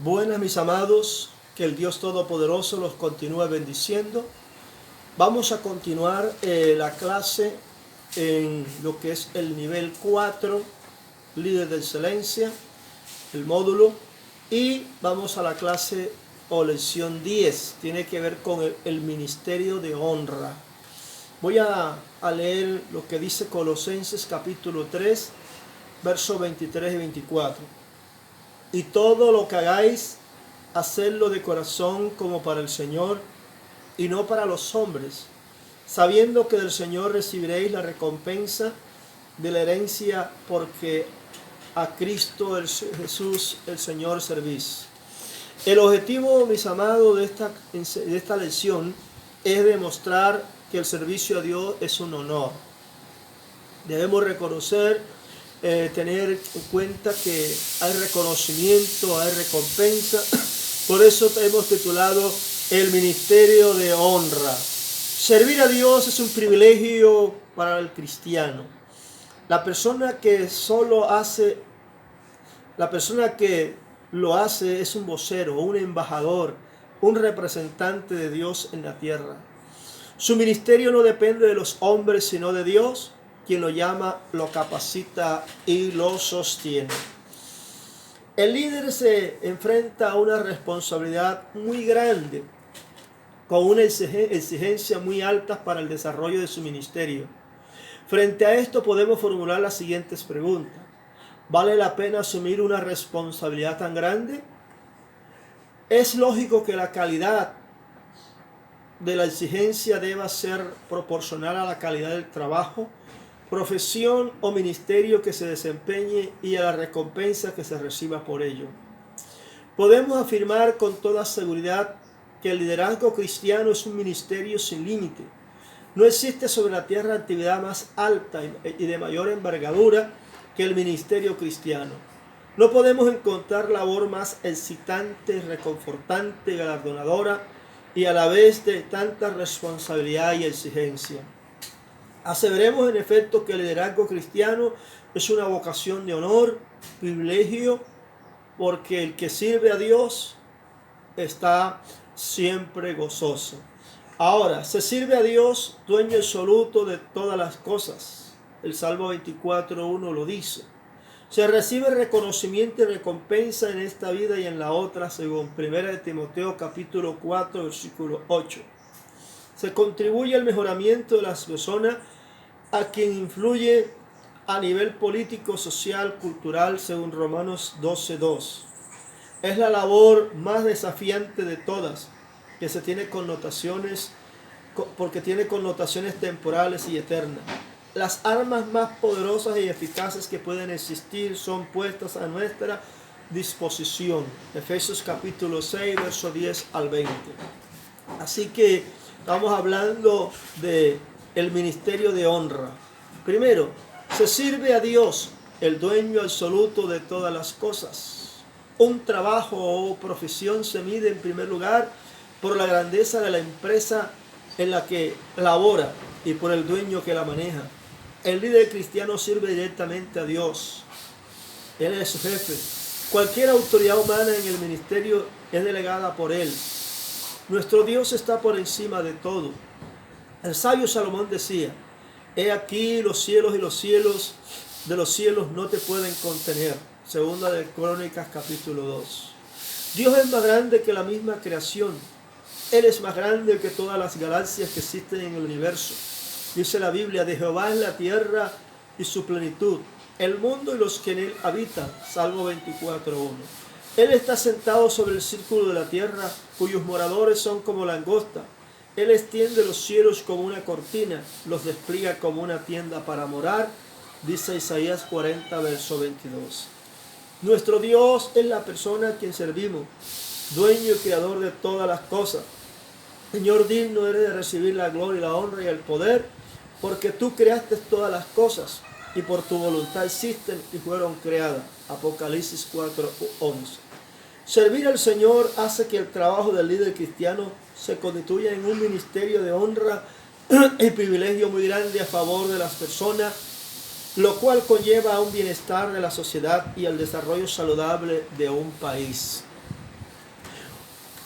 Buenas, mis amados, que el Dios Todopoderoso los continúe bendiciendo. Vamos a continuar la clase en lo que es el nivel 4, líder de excelencia, el módulo, y vamos a la clase o lección 10, tiene que ver con el ministerio de honra. Voy a leer lo que dice Colosenses capítulo 3, versos 23 y 24. Y todo lo que hagáis, hacedlo de corazón como para el Señor y no para los hombres, sabiendo que del Señor recibiréis la recompensa de la herencia, porque a Cristo Jesús el Señor servís. El objetivo, mis amados, de esta lección es demostrar que el servicio a Dios es un honor. Debemos reconocer, tener en cuenta que hay reconocimiento, hay recompensa. Por eso hemos titulado el ministerio de honra. Servir a Dios es un privilegio para el cristiano. La persona que lo hace es un vocero, un embajador, un representante de Dios en la tierra. Su ministerio no depende de los hombres, sino de Dios, quien lo llama, lo capacita y lo sostiene. El líder se enfrenta a una responsabilidad muy grande, con una exigencia muy alta para el desarrollo de su ministerio. Frente a esto podemos formular las siguientes preguntas. ¿Vale la pena asumir una responsabilidad tan grande? ¿Es lógico que la calidad de la exigencia deba ser proporcional a la calidad del trabajo, profesión o ministerio que se desempeñe y a la recompensa que se reciba por ello? Podemos afirmar con toda seguridad que el liderazgo cristiano es un ministerio sin límite. No existe sobre la tierra actividad más alta y de mayor envergadura que el ministerio cristiano. No podemos encontrar labor más excitante, reconfortante, galardonadora y a la vez de tanta responsabilidad y exigencia. Aseveremos en efecto que el liderazgo cristiano es una vocación de honor, privilegio, porque el que sirve a Dios está siempre gozoso. Ahora, se sirve a Dios, dueño absoluto de todas las cosas. El Salmo 24:1 lo dice. Se recibe reconocimiento y recompensa en esta vida y en la otra, según 1 Timoteo capítulo 4, versículo 8. Se contribuye al mejoramiento de las personas a quien influye a nivel político, social, cultural, según Romanos 12:2. Es la labor más desafiante de todas, que porque tiene connotaciones temporales y eternas. Las armas más poderosas y eficaces que pueden existir son puestas a nuestra disposición. Efesios capítulo 6, verso 10 al 20. Así que estamos hablando de el ministerio de honra. Primero, se sirve a Dios, el dueño absoluto de todas las cosas. Un trabajo o profesión se mide en primer lugar por la grandeza de la empresa en la que labora y por el dueño que la maneja. El líder cristiano sirve directamente a Dios. Él es su jefe. Cualquier autoridad humana en el ministerio es delegada por él. Nuestro Dios está por encima de todo. El sabio Salomón decía: he aquí los cielos y los cielos de los cielos no te pueden contener. Segunda de Crónicas capítulo 2. Dios es más grande que la misma creación. Él es más grande que todas las galaxias que existen en el universo. Dice la Biblia: de Jehová es la tierra y su plenitud, el mundo y los que en él habitan. Salmo 24:1. Él está sentado sobre el círculo de la tierra, cuyos moradores son como langosta. Él extiende los cielos como una cortina, los despliega como una tienda para morar. Dice Isaías 40, verso 22. Nuestro Dios es la persona a quien servimos, dueño y creador de todas las cosas. Señor, digno eres de recibir la gloria y la honra y el poder, porque tú creaste todas las cosas y por tu voluntad existen y fueron creadas. Apocalipsis 4:11. Servir al Señor hace que el trabajo del líder cristiano se constituya en un ministerio de honra y privilegio muy grande a favor de las personas, lo cual conlleva a un bienestar de la sociedad y al desarrollo saludable de un país.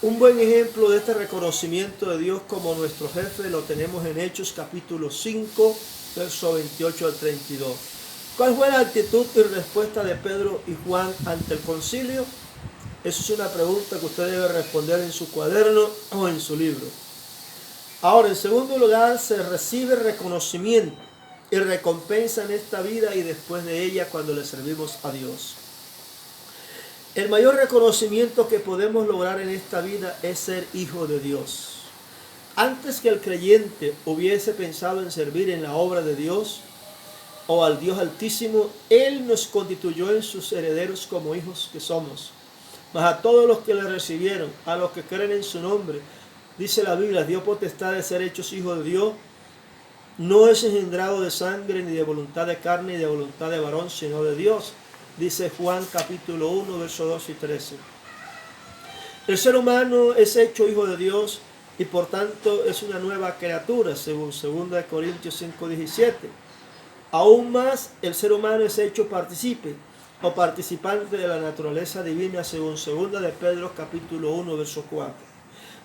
Un buen ejemplo de este reconocimiento de Dios como nuestro jefe lo tenemos en Hechos capítulo 5, verso 28 al 32. ¿Cuál fue la actitud y respuesta de Pedro y Juan ante el concilio? Esa es una pregunta que usted debe responder en su cuaderno o en su libro. Ahora, en segundo lugar, se recibe reconocimiento y recompensa en esta vida y después de ella cuando le servimos a Dios. El mayor reconocimiento que podemos lograr en esta vida es ser hijo de Dios. Antes que el creyente hubiese pensado en servir en la obra de Dios o al Dios Altísimo, Él nos constituyó en sus herederos como hijos que somos. Mas a todos los que le recibieron, a los que creen en su nombre, dice la Biblia, dio potestad de ser hechos hijos de Dios. No es engendrado de sangre, ni de voluntad de carne, ni de voluntad de varón, sino de Dios. Dice Juan capítulo 1, versos 2 y 13. El ser humano es hecho hijo de Dios y por tanto es una nueva criatura, según 2 Corintios 5, 17. Aún más, el ser humano es hecho partícipe o participante de la naturaleza divina, según 2 de Pedro capítulo 1, verso 4.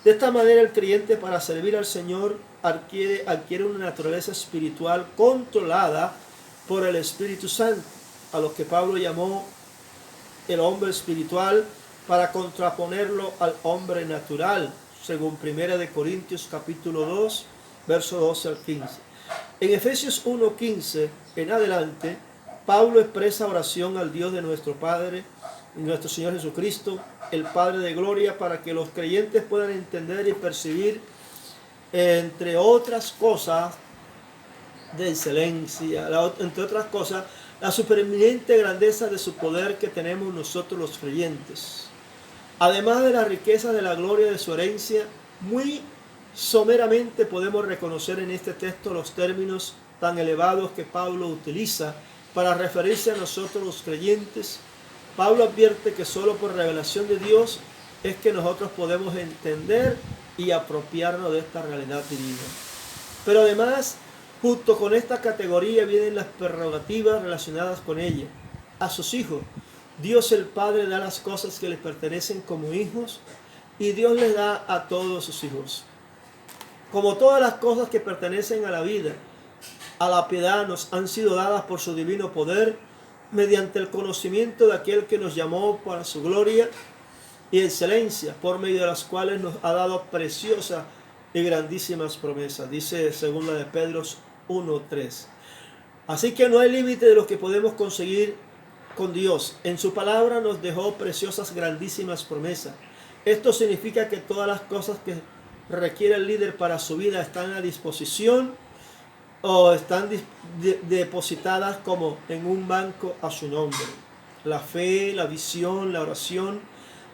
De esta manera el creyente para servir al Señor adquiere una naturaleza espiritual controlada por el Espíritu Santo, a los que Pablo llamó el hombre espiritual para contraponerlo al hombre natural, según 1 de Corintios capítulo 2, verso 12 al 15. En Efesios 1:15 en adelante, Pablo expresa oración al Dios de nuestro Padre y nuestro Señor Jesucristo, el Padre de gloria, para que los creyentes puedan entender y percibir, entre otras cosas, de excelencia, entre otras cosas, la supereminente grandeza de su poder que tenemos nosotros los creyentes. Además de la riqueza de la gloria de su herencia, muy someramente podemos reconocer en este texto los términos tan elevados que Pablo utiliza para referirse a nosotros los creyentes. Pablo advierte que solo por revelación de Dios es que nosotros podemos entender y apropiarnos de esta realidad divina. Pero además, junto con esta categoría vienen las prerrogativas relacionadas con ella. A sus hijos, Dios el Padre da las cosas que les pertenecen como hijos y Dios les da a todos sus hijos. Como todas las cosas que pertenecen a la vida, a la piedad nos han sido dadas por su divino poder, mediante el conocimiento de aquel que nos llamó para su gloria y excelencia, por medio de las cuales nos ha dado preciosas y grandísimas promesas, dice 2 de Pedro 1:3. Así que no hay límite de lo que podemos conseguir con Dios. En su palabra nos dejó preciosas, grandísimas promesas. Esto significa que todas las cosas que requiere el líder para su vida están a disposición o están depositadas como en un banco a su nombre. La fe, la visión, la oración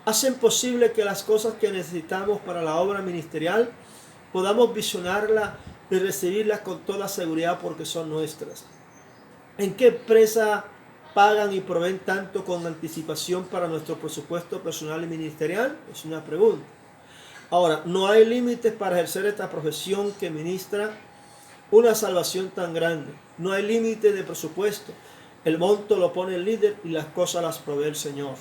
hacen posible que las cosas que necesitamos para la obra ministerial podamos visionarla y recibirlas con toda seguridad porque son nuestras. ¿En qué empresa pagan y proveen tanto con anticipación para nuestro presupuesto personal y ministerial? Es una pregunta. Ahora, no hay límites para ejercer esta profesión que ministra una salvación tan grande. No hay límite de presupuesto. El monto lo pone el líder y las cosas las provee el Señor.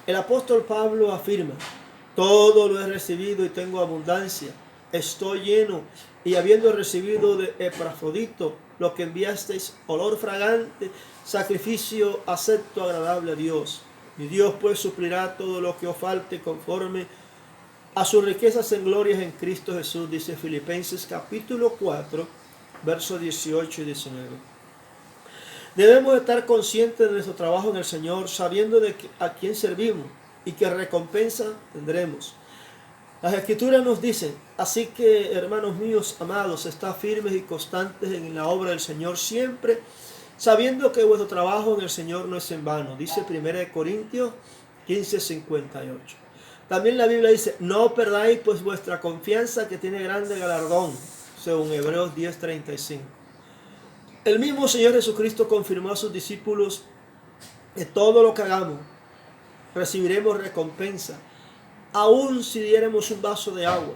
El apóstol Pablo afirma: todo lo he recibido y tengo abundancia. Estoy lleno y habiendo recibido de Epafrodito lo que enviasteis, olor fragante, sacrificio acepto, agradable a Dios. Mi Dios pues suplirá todo lo que os falte conforme a sus riquezas en glorias en Cristo Jesús, dice Filipenses capítulo 4, versos 18 y 19. Debemos estar conscientes de nuestro trabajo en el Señor, sabiendo a quién servimos y qué recompensa tendremos. Las Escrituras nos dicen: así que, hermanos míos amados, estad firmes y constantes en la obra del Señor siempre, sabiendo que vuestro trabajo en el Señor no es en vano. Dice 1 Corintios 15:58. También la Biblia dice: no perdáis pues vuestra confianza, que tiene grande galardón, según Hebreos 10:35. El mismo Señor Jesucristo confirmó a sus discípulos que todo lo que hagamos recibiremos recompensa, aun si diéramos un vaso de agua.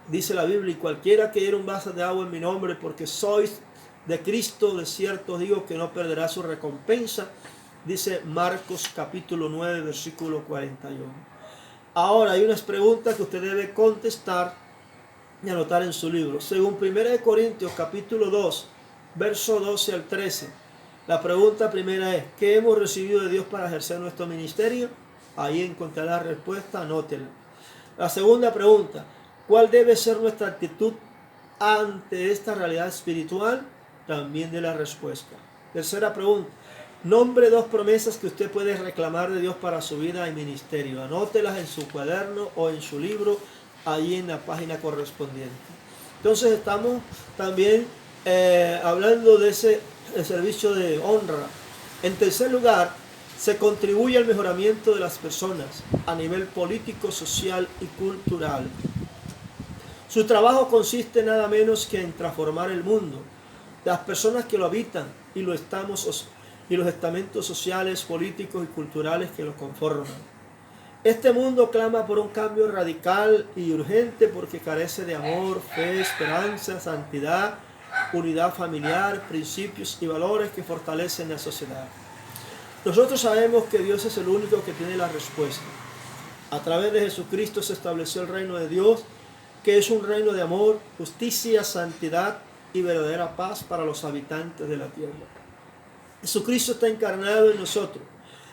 Dice la Biblia: y cualquiera que diera un vaso de agua en mi nombre, porque sois de Cristo, de cierto digo que no perderá su recompensa. Dice Marcos capítulo 9, versículo 41. Ahora hay unas preguntas que usted debe contestar y anotar en su libro. Según 1 Corintios capítulo 2, verso 12 al 13. La pregunta primera es, ¿qué hemos recibido de Dios para ejercer nuestro ministerio? Ahí encontrará la respuesta, anótela. La segunda pregunta, ¿cuál debe ser nuestra actitud ante esta realidad espiritual? También de la respuesta. Tercera pregunta, nombre dos promesas que usted puede reclamar de Dios para su vida y ministerio. Anótelas en su cuaderno o en su libro, ahí en la página correspondiente. Entonces estamos también hablando de ese servicio de honra. En tercer lugar, se contribuye al mejoramiento de las personas a nivel político, social y cultural. Su trabajo consiste nada menos que en transformar el mundo, las personas que lo habitan y los estamentos sociales, políticos y culturales que lo conforman. Este mundo clama por un cambio radical y urgente porque carece de amor, fe, esperanza, santidad, unidad familiar, principios y valores que fortalecen la sociedad. Nosotros sabemos que Dios es el único que tiene la respuesta. A través de Jesucristo se estableció el reino de Dios, que es un reino de amor, justicia, santidad y verdadera paz para los habitantes de la tierra. Jesucristo está encarnado en nosotros,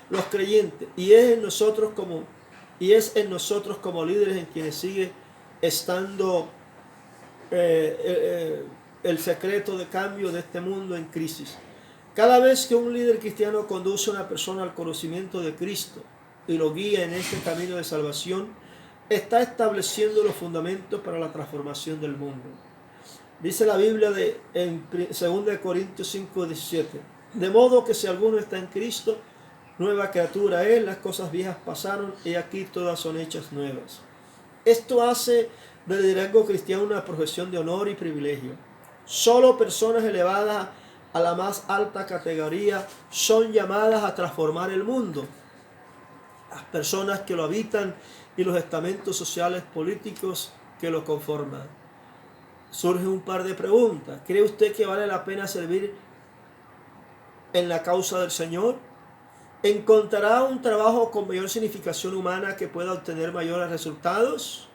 los creyentes, y es en nosotros como líderes en quienes sigue estando el secreto de cambio de este mundo en crisis. Cada vez que un líder cristiano conduce a una persona al conocimiento de Cristo y lo guía en este camino de salvación, está estableciendo los fundamentos para la transformación del mundo. Dice la Biblia en 2 Corintios 5:17, de modo que si alguno está en Cristo, nueva criatura es, las cosas viejas pasaron y aquí todas son hechas nuevas. Esto hace del liderazgo cristiano una profesión de honor y privilegio. Solo personas elevadas a la más alta categoría son llamadas a transformar el mundo. Las personas que lo habitan y los estamentos sociales políticos que lo conforman. Surge un par de preguntas. ¿Cree usted que vale la pena servir en la causa del Señor? ¿Encontrará un trabajo con mayor significación humana que pueda obtener mayores resultados?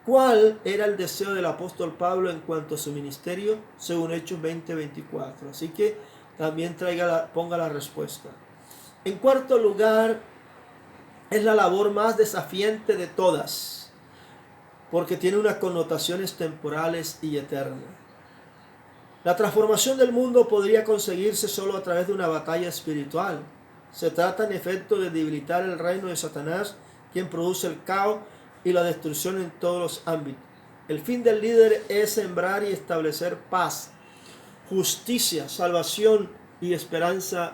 ¿Cuál era el deseo del apóstol Pablo en cuanto a su ministerio? Según Hechos 20:24. Así que también ponga la respuesta. En cuarto lugar, es la labor más desafiante de todas, porque tiene unas connotaciones temporales y eternas. La transformación del mundo podría conseguirse solo a través de una batalla espiritual. Se trata en efecto de debilitar el reino de Satanás, quien produce el caos y la destrucción en todos los ámbitos. El fin del líder es sembrar y establecer paz, justicia, salvación y esperanza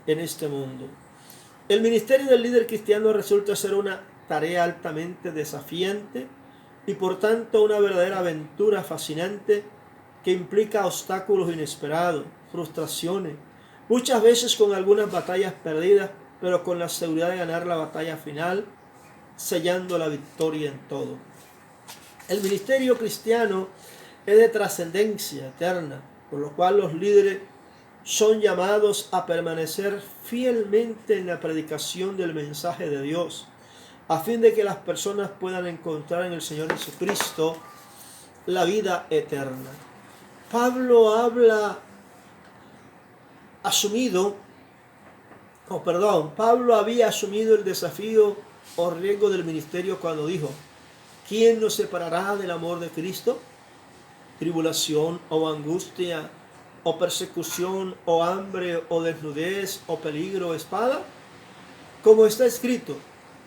en este mundo. El ministerio del líder cristiano resulta ser una tarea altamente desafiante y por tanto una verdadera aventura fascinante que implica obstáculos inesperados, frustraciones, muchas veces con algunas batallas perdidas, pero con la seguridad de ganar la batalla final, sellando la victoria en todo. El ministerio cristiano es de trascendencia eterna, por lo cual los líderes son llamados a permanecer fielmente en la predicación del mensaje de Dios, a fin de que las personas puedan encontrar en el Señor Jesucristo la vida eterna. Pablo había asumido el desafío o riesgo del ministerio cuando dijo: ¿quién nos separará del amor de Cristo? ¿Tribulación o angustia o persecución o hambre o desnudez o peligro o espada? Como está escrito: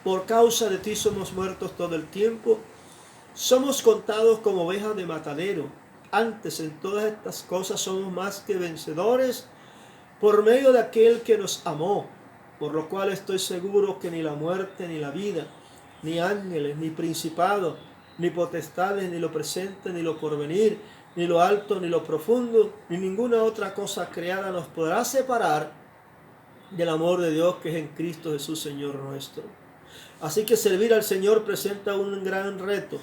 por causa de ti somos muertos todo el tiempo, somos contados como ovejas de matadero. Antes en todas estas cosas somos más que vencedores por medio de aquel que nos amó, por lo cual estoy seguro que ni la muerte, ni la vida, ni ángeles, ni principados, ni potestades, ni lo presente, ni lo porvenir, ni lo alto, ni lo profundo, ni ninguna otra cosa creada nos podrá separar del amor de Dios que es en Cristo Jesús, Señor nuestro. Así que servir al Señor presenta un gran reto.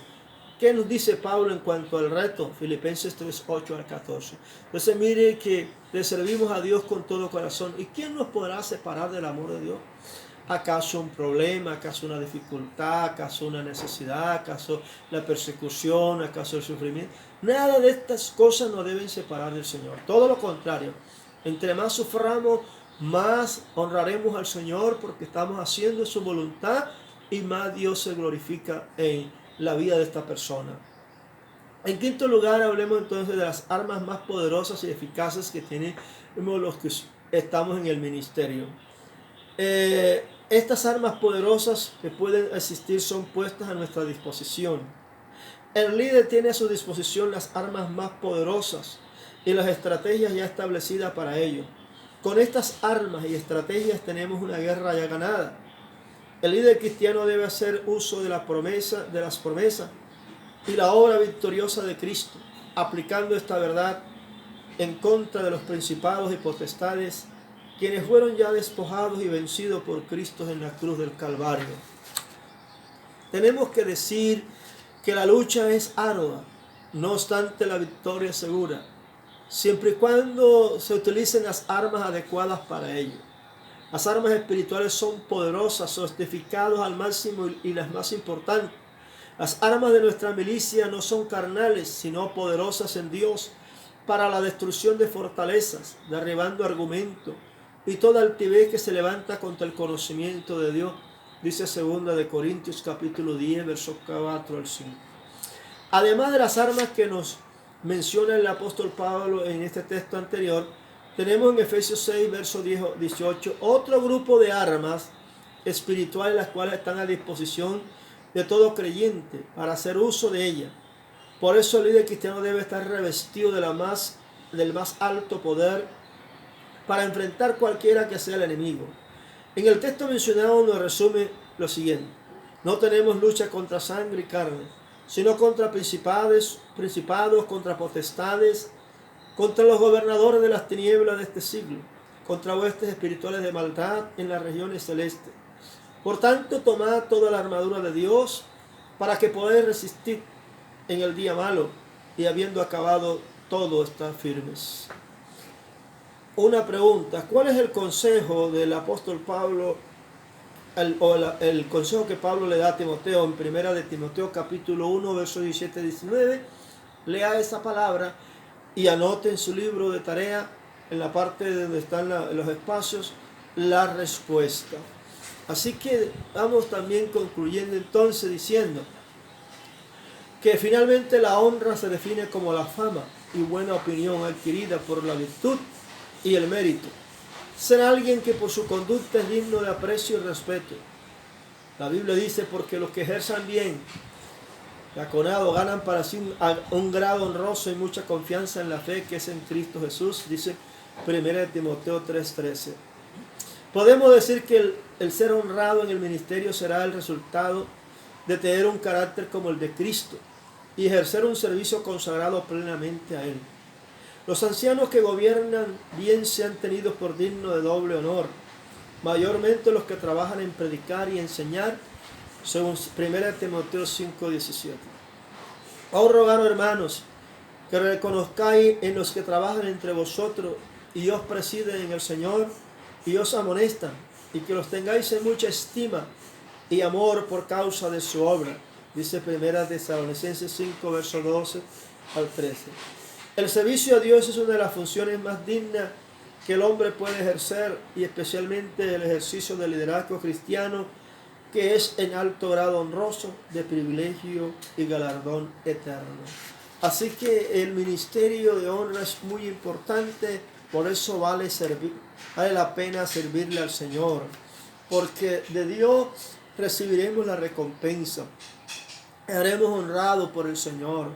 ¿Qué nos dice Pablo en cuanto al reto? Filipenses 3:8 al 14. Entonces mire que le servimos a Dios con todo corazón. ¿Y quién nos podrá separar del amor de Dios? ¿Acaso un problema? ¿Acaso una dificultad? ¿Acaso una necesidad? ¿Acaso la persecución? ¿Acaso el sufrimiento? Nada de estas cosas nos deben separar del Señor. Todo lo contrario. Entre más suframos, más honraremos al Señor porque estamos haciendo su voluntad y más Dios se glorifica en la vida de esta persona. En quinto lugar, hablemos entonces de las armas más poderosas y eficaces que tenemos los que estamos en el ministerio. Estas armas poderosas que pueden existir son puestas a nuestra disposición. El líder tiene a su disposición las armas más poderosas y las estrategias ya establecidas para ello. Con estas armas y estrategias tenemos una guerra ya ganada. El líder cristiano debe hacer uso de las promesas y la obra victoriosa de Cristo, aplicando esta verdad en contra de los principados y potestades, quienes fueron ya despojados y vencidos por Cristo en la cruz del Calvario. Tenemos que decir que la lucha es ardua, no obstante la victoria es segura, siempre y cuando se utilicen las armas adecuadas para ello. Las armas espirituales son poderosas, sofisticadas al máximo y las más importantes. Las armas de nuestra milicia no son carnales, sino poderosas en Dios para la destrucción de fortalezas, derribando argumentos y toda altivez que se levanta contra el conocimiento de Dios. Dice 2 de Corintios capítulo 10, versos 4 al 5. Además de las armas que nos menciona el apóstol Pablo en este texto anterior, tenemos en Efesios 6, verso 18, otro grupo de armas espirituales las cuales están a disposición de todo creyente para hacer uso de ellas. Por eso el líder cristiano debe estar revestido del más alto poder para enfrentar cualquiera que sea el enemigo. En el texto mencionado nos resume lo siguiente: no tenemos lucha contra sangre y carne, sino contra principados, contra potestades, contra los gobernadores de las tinieblas de este siglo, contra huestes espirituales de maldad en las regiones celestes. Por tanto, tomad toda la armadura de Dios para que podáis resistir en el día malo y habiendo acabado todo, estar firmes. Una pregunta: ¿cuál es el consejo del apóstol Pablo, el consejo que Pablo le da a Timoteo en 1 de Timoteo capítulo 1, versos 17-19? Lea esa palabra y anote en su libro de tarea, en la parte donde están los espacios, la respuesta. Así que vamos también concluyendo entonces diciendo que finalmente la honra se define como la fama y buena opinión adquirida por la virtud y el mérito. Ser alguien que por su conducta es digno de aprecio y respeto. La Biblia dice: porque los que ejerzan bien, diaconado, ganan para sí un grado honroso y mucha confianza en la fe que es en Cristo Jesús, dice 1 Timoteo 3:13. Podemos decir que el ser honrado en el ministerio será el resultado de tener un carácter como el de Cristo y ejercer un servicio consagrado plenamente a Él. Los ancianos que gobiernan bien sean tenidos por dignos de doble honor, mayormente los que trabajan en predicar y enseñar, según 1 Timoteo 5:17. Os rogaro, hermanos, que reconozcáis en los que trabajan entre vosotros y os presiden en el Señor y os amonestan, y que los tengáis en mucha estima y amor por causa de su obra. Dice 1 Tesalonicenses 5, verso 12 al 13. El servicio a Dios es una de las funciones más dignas que el hombre puede ejercer, y especialmente el ejercicio del liderazgo cristiano, que es en alto grado honroso, de privilegio y galardón eterno. Así que el ministerio de honra es muy importante, por eso vale la pena servirle al Señor, porque de Dios recibiremos la recompensa, seremos honrados por el Señor.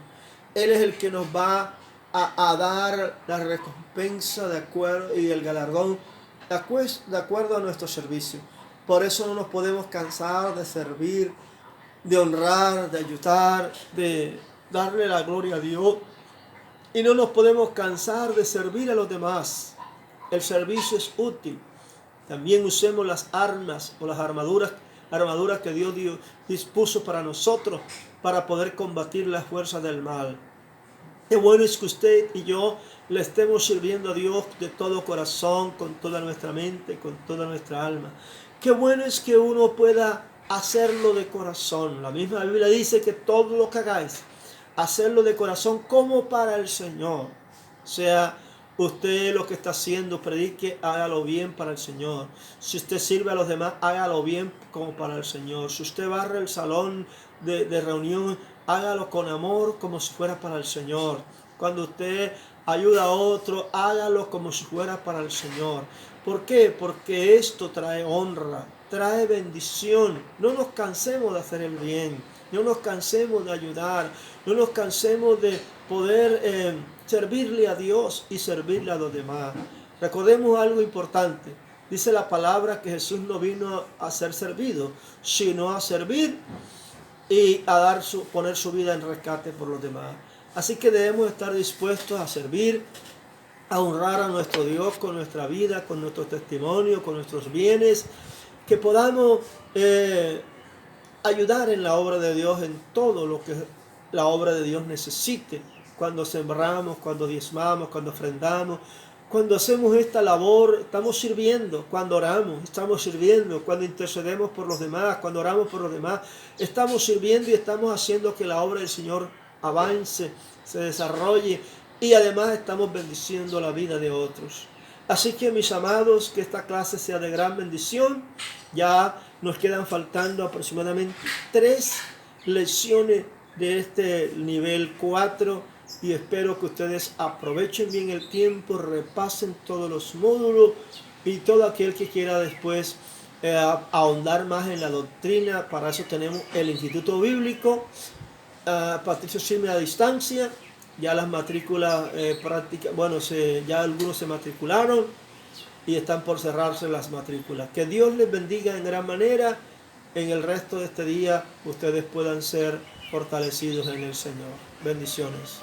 Él es el que nos va a dar la recompensa de acuerdo y el galardón de acuerdo a nuestro servicio. Por eso no nos podemos cansar de servir, de honrar, de ayudar, de darle la gloria a Dios. Y no nos podemos cansar de servir a los demás. El servicio es útil. También usemos las armas o las armaduras que Dios dispuso para nosotros para poder combatir las fuerzas del mal. Qué bueno es que usted y yo le estemos sirviendo a Dios de todo corazón, con toda nuestra mente, con toda nuestra alma. Qué bueno es que uno pueda hacerlo de corazón. La misma Biblia dice que todo lo que hagáis, hacerlo de corazón como para el Señor. O sea, usted lo que está haciendo, predique, hágalo bien para el Señor. Si usted sirve a los demás, hágalo bien como para el Señor. Si usted barre el salón de reunión, hágalo con amor como si fuera para el Señor. Cuando usted ayuda a otro, hágalo como si fuera para el Señor. ¿Por qué? Porque esto trae honra, trae bendición. No nos cansemos de hacer el bien, no nos cansemos de ayudar, no nos cansemos de poder servirle a Dios y servirle a los demás. Recordemos algo importante. Dice la palabra que Jesús no vino a ser servido, sino a servir y a poner su vida en rescate por los demás. Así que debemos estar dispuestos a servir, a honrar a nuestro Dios con nuestra vida, con nuestro testimonio, con nuestros bienes, que podamos ayudar en la obra de Dios, en todo lo que la obra de Dios necesite. Cuando sembramos, cuando diezmamos, cuando ofrendamos, cuando hacemos esta labor, estamos sirviendo. Cuando oramos, estamos sirviendo. Cuando intercedemos por los demás, cuando oramos por los demás, estamos sirviendo y estamos haciendo que la obra del Señor avance, se desarrolle, y además estamos bendiciendo la vida de otros. Así que, mis amados, que esta clase sea de gran bendición. Ya nos quedan faltando aproximadamente 3 lecciones de este nivel 4 y espero que ustedes aprovechen bien el tiempo, repasen todos los módulos y todo aquel que quiera después ahondar más en la doctrina. Para eso tenemos el Instituto Bíblico, Patricio Silva a distancia. Ya las matrículas prácticas, bueno, ya algunos se matricularon y están por cerrarse las matrículas. Que Dios les bendiga en gran manera. En el resto de este día ustedes puedan ser fortalecidos en el Señor. Bendiciones.